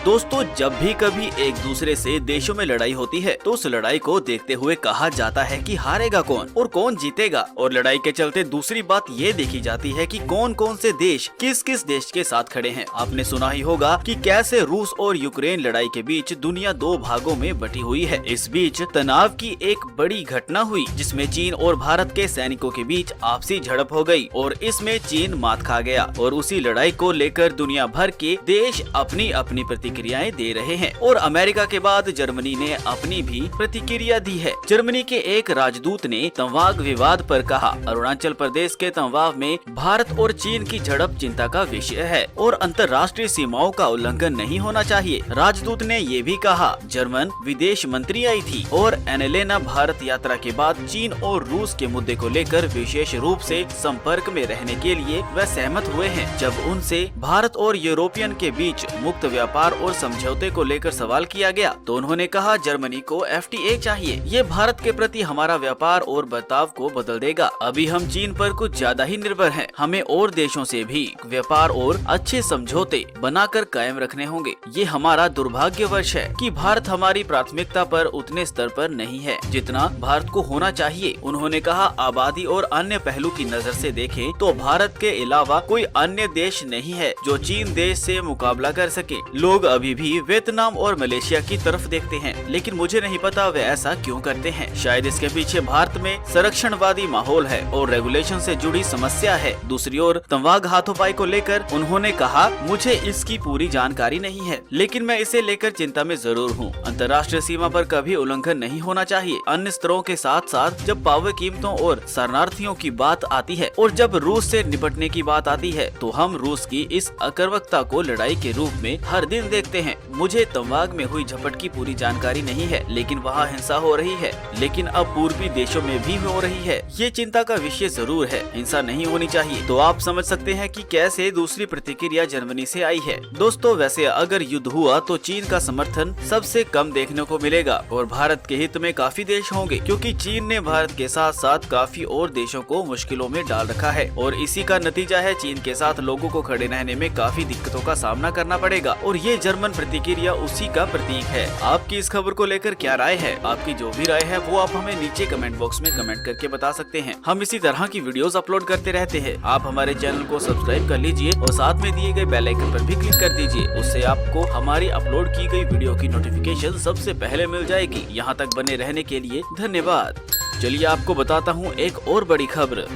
दोस्तों, जब भी कभी एक दूसरे से देशों में लड़ाई होती है तो उस लड़ाई को देखते हुए कहा जाता है कि हारेगा कौन और कौन जीतेगा। और लड़ाई के चलते दूसरी बात ये देखी जाती है कि कौन कौन से देश किस किस देश के साथ खड़े हैं। आपने सुना ही होगा कि कैसे रूस और यूक्रेन लड़ाई के बीच दुनिया दो भागों में बटी हुई है। इस बीच तनाव की एक बड़ी घटना हुई जिसमें चीन और भारत के सैनिकों के बीच आपसी झड़प हो गई और इसमें चीन मात खा गया। और उसी लड़ाई को लेकर दुनिया भर के देश अपनी अपनी प्रतिक्रियाएं दे रहे हैं और अमेरिका के बाद जर्मनी ने अपनी भी प्रतिक्रिया दी है। जर्मनी के एक राजदूत ने तंवाग विवाद पर कहा, अरुणाचल प्रदेश के तंवाव में भारत और चीन की झड़प चिंता का विषय है और अंतर्राष्ट्रीय सीमाओं का उल्लंघन नहीं होना चाहिए। राजदूत ने ये भी कहा, जर्मन विदेश मंत्री आई थी और एनेलेना भारत यात्रा के बाद चीन और रूस के मुद्दे को लेकर विशेष रूप से संपर्क में रहने के लिए वह सहमत हुए हैं। जब उनसे भारत और यूरोपियन के बीच मुक्त व्यापार और समझौते को लेकर सवाल किया गया तो उन्होंने कहा, जर्मनी को FTA चाहिए। ये भारत के प्रति हमारा व्यापार और बर्ताव को बदल देगा। अभी हम चीन पर कुछ ज्यादा ही निर्भर हैं। हमें और देशों से भी व्यापार और अच्छे समझौते बनाकर कायम रखने होंगे। ये हमारा दुर्भाग्यवश है कि भारत हमारी प्राथमिकता पर उतने स्तर पर नहीं है जितना भारत को होना चाहिए। उन्होंने कहा, आबादी और अन्य पहलू की नजर से देखें तो भारत के अलावा कोई अन्य देश नहीं है जो चीन देश से मुकाबला कर सके। लोग अभी भी वियतनाम और मलेशिया की तरफ देखते हैं, लेकिन मुझे नहीं पता वे ऐसा क्यों करते हैं। शायद इसके पीछे भारत में संरक्षणवादी माहौल है और रेगुलेशन से जुड़ी समस्या है। दूसरी ओर तंवाग हाथोपाई को लेकर उन्होंने कहा, मुझे इसकी पूरी जानकारी नहीं है, लेकिन मैं इसे लेकर चिंता में जरूर हूँ। अंतर्राष्ट्रीय सीमा पर कभी उल्लंघन नहीं होना चाहिए। अन्य स्तरों के साथ साथ जब पावर कीमतों और शरणार्थियों की बात आती है और जब रूस से निपटने की बात आती है तो हम रूस की इस अकर्मकता को लड़ाई के रूप में हर दिन देखते हैं। मुझे तंवाग में हुई झपट की पूरी जानकारी नहीं है, लेकिन वहाँ हिंसा हो रही है, लेकिन अब पूर्वी देशों में भी हो रही है। ये चिंता का विषय जरूर है। हिंसा नहीं होनी चाहिए। तो आप समझ सकते हैं कि कैसे दूसरी प्रतिक्रिया जर्मनी से आई है। दोस्तों, वैसे अगर युद्ध हुआ तो चीन का समर्थन सबसे कम देखने को मिलेगा और भारत के हित में काफी देश होंगे, क्योंकि चीन ने भारत के साथ साथ काफी और देशों को मुश्किलों में डाल रखा है और इसी का नतीजा है चीन के साथ लोगों को खड़े रहने में काफी दिक्कतों का सामना करना पड़ेगा और ये जर्मन प्रतिक्रिया उसी का प्रतीक है। आपकी इस खबर को लेकर क्या राय है? आपकी जो भी राय है वो आप हमें नीचे कमेंट बॉक्स में कमेंट करके बता सकते हैं। हम इसी तरह की वीडियोस अपलोड करते रहते हैं। आप हमारे चैनल को सब्सक्राइब कर लीजिए और साथ में दिए गए बेल आइकन पर भी क्लिक कर दीजिए। उससे आपको हमारी अपलोड की गई वीडियो की नोटिफिकेशन सबसे पहले मिल जाएगी। यहाँ तक बने रहने के लिए धन्यवाद। चलिए आपको बताता हूँ एक और बड़ी खबर।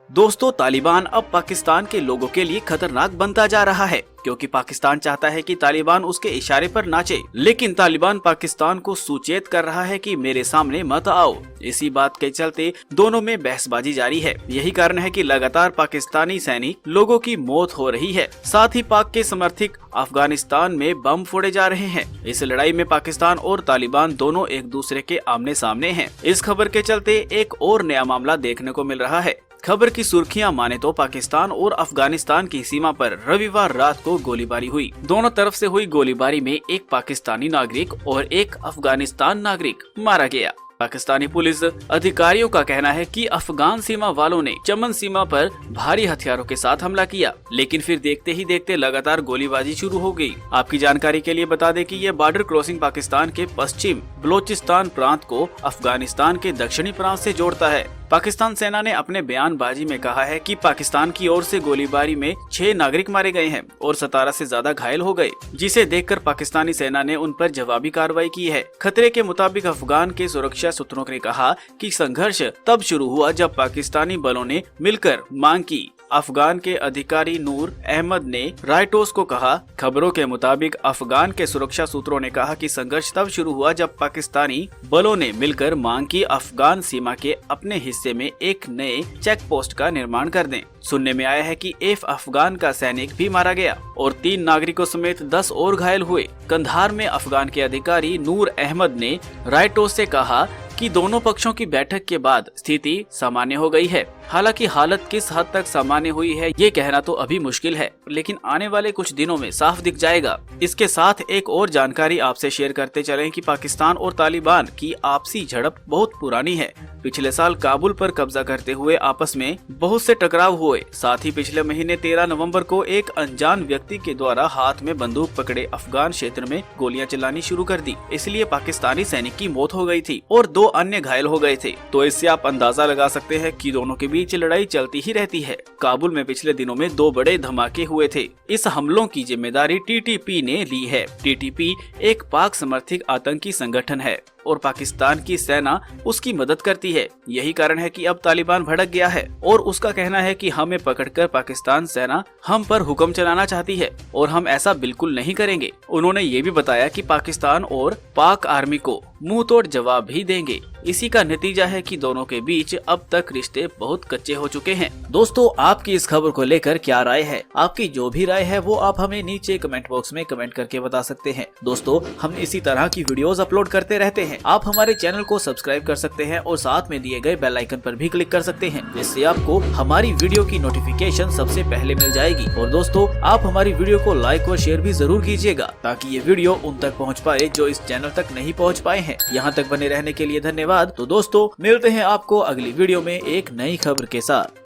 दोस्तों, तालिबान अब पाकिस्तान के लोगों के लिए खतरनाक बनता जा रहा है, क्योंकि पाकिस्तान चाहता है कि तालिबान उसके इशारे पर नाचे, लेकिन तालिबान पाकिस्तान को सूचेत कर रहा है कि मेरे सामने मत आओ। इसी बात के चलते दोनों में बहसबाजी जारी है। यही कारण है कि लगातार पाकिस्तानी सैनिक लोगों की मौत हो रही है। साथ ही पाक के समर्थक अफगानिस्तान में बम फोड़े जा रहे हैं। इस लड़ाई में पाकिस्तान और तालिबान दोनों एक दूसरे के आमने सामने हैं। इस खबर के चलते एक और नया मामला देखने को मिल रहा है। खबर की सुर्खियां माने तो पाकिस्तान और अफगानिस्तान की सीमा पर रविवार रात को गोलीबारी हुई। दोनों तरफ से हुई गोलीबारी में एक पाकिस्तानी नागरिक और एक अफगानिस्तान नागरिक मारा गया। पाकिस्तानी पुलिस अधिकारियों का कहना है कि अफगान सीमा वालों ने चमन सीमा पर भारी हथियारों के साथ हमला किया, लेकिन फिर देखते ही देखते लगातार गोलीबाजी शुरू हो गई। आपकी जानकारी के लिए बता दें कि यह बॉर्डर क्रॉसिंग पाकिस्तान के पश्चिम बलोचिस्तान प्रांत को अफगानिस्तान के दक्षिणी प्रांत से जोड़ता है। पाकिस्तान सेना ने अपने बयानबाजी में कहा है कि पाकिस्तान की ओर से गोलीबारी में 6 नागरिक मारे गए हैं और 17 से ज्यादा घायल हो गए, जिसे देखकर पाकिस्तानी सेना ने उन पर जवाबी कार्रवाई की है। खतरे के मुताबिक अफगान के सुरक्षा सूत्रों ने कहा कि संघर्ष तब शुरू हुआ जब पाकिस्तानी बलों ने मिलकर मांग की। अफगान के अधिकारी नूर अहमद ने रॉयटर्स को कहा, खबरों के मुताबिक अफगान के सुरक्षा सूत्रों ने कहा कि संघर्ष तब शुरू हुआ जब पाकिस्तानी बलों ने मिलकर मांग की अफगान सीमा के अपने हिस्से में एक नए चेक पोस्ट का निर्माण कर दें। सुनने में आया है कि एक अफगान का सैनिक भी मारा गया और 3 नागरिकों समेत 10 और घायल हुए। कंधार में अफगान के अधिकारी नूर अहमद ने रॉयटर्स से कहा कि दोनों पक्षों की बैठक के बाद स्थिति सामान्य हो गई है। हालांकि हालत किस हद तक सामान्य हुई है ये कहना तो अभी मुश्किल है, लेकिन आने वाले कुछ दिनों में साफ दिख जाएगा। इसके साथ एक और जानकारी आपसे शेयर करते चलें कि पाकिस्तान और तालिबान की आपसी झड़प बहुत पुरानी है। पिछले साल काबुल पर कब्जा करते हुए आपस में बहुत से टकराव हुए। साथ ही पिछले महीने 13 नवंबर को एक अनजान व्यक्ति के द्वारा हाथ में बंदूक पकड़े अफगान क्षेत्र में गोलियां चलानी शुरू कर दी। इसलिए पाकिस्तानी सैनिक की मौत हो गई थी और 2 अन्य घायल हो गए थे। तो इससे आप अंदाजा लगा सकते हैं कि दोनों के बीच लड़ाई चलती ही रहती है। काबुल में पिछले दिनों में 2 बड़े धमाके हुए थे। इस हमलों की जिम्मेदारी टीटीपी ने ली है। टीटीपी एक पाक समर्थित आतंकी संगठन है और पाकिस्तान की सेना उसकी मदद करती है। यही कारण है कि अब तालिबान भड़क गया है और उसका कहना है कि हमें पकड़कर पाकिस्तान सेना हम पर हुक्म चलाना चाहती है और हम ऐसा बिल्कुल नहीं करेंगे। उन्होंने ये भी बताया कि पाकिस्तान और पाक आर्मी को मुंह तोड़ जवाब भी देंगे। इसी का नतीजा है कि दोनों के बीच अब तक रिश्ते बहुत कच्चे हो चुके हैं। दोस्तों, आपकी इस खबर को लेकर क्या राय है? आपकी जो भी राय है वो आप हमें नीचे कमेंट बॉक्स में कमेंट करके बता सकते हैं। दोस्तों, हम इसी तरह की वीडियोस अपलोड करते रहते हैं। आप हमारे चैनल को सब्सक्राइब कर सकते हैं और साथ में दिए गए बेल आइकन पर भी क्लिक कर सकते हैं, जिससे आपको हमारी वीडियो की नोटिफिकेशन सबसे पहले मिल जाएगी। और दोस्तों, आप हमारी वीडियो को लाइक और शेयर भी जरूर कीजिएगा, ताकि ये वीडियो उन तक पहुँच पाए जो इस चैनल तक नहीं पहुँच पाए हैं। यहाँ तक बने रहने के लिए धन्यवाद। तो दोस्तों, मिलते हैं आपको अगली वीडियो में एक नई खबर के साथ।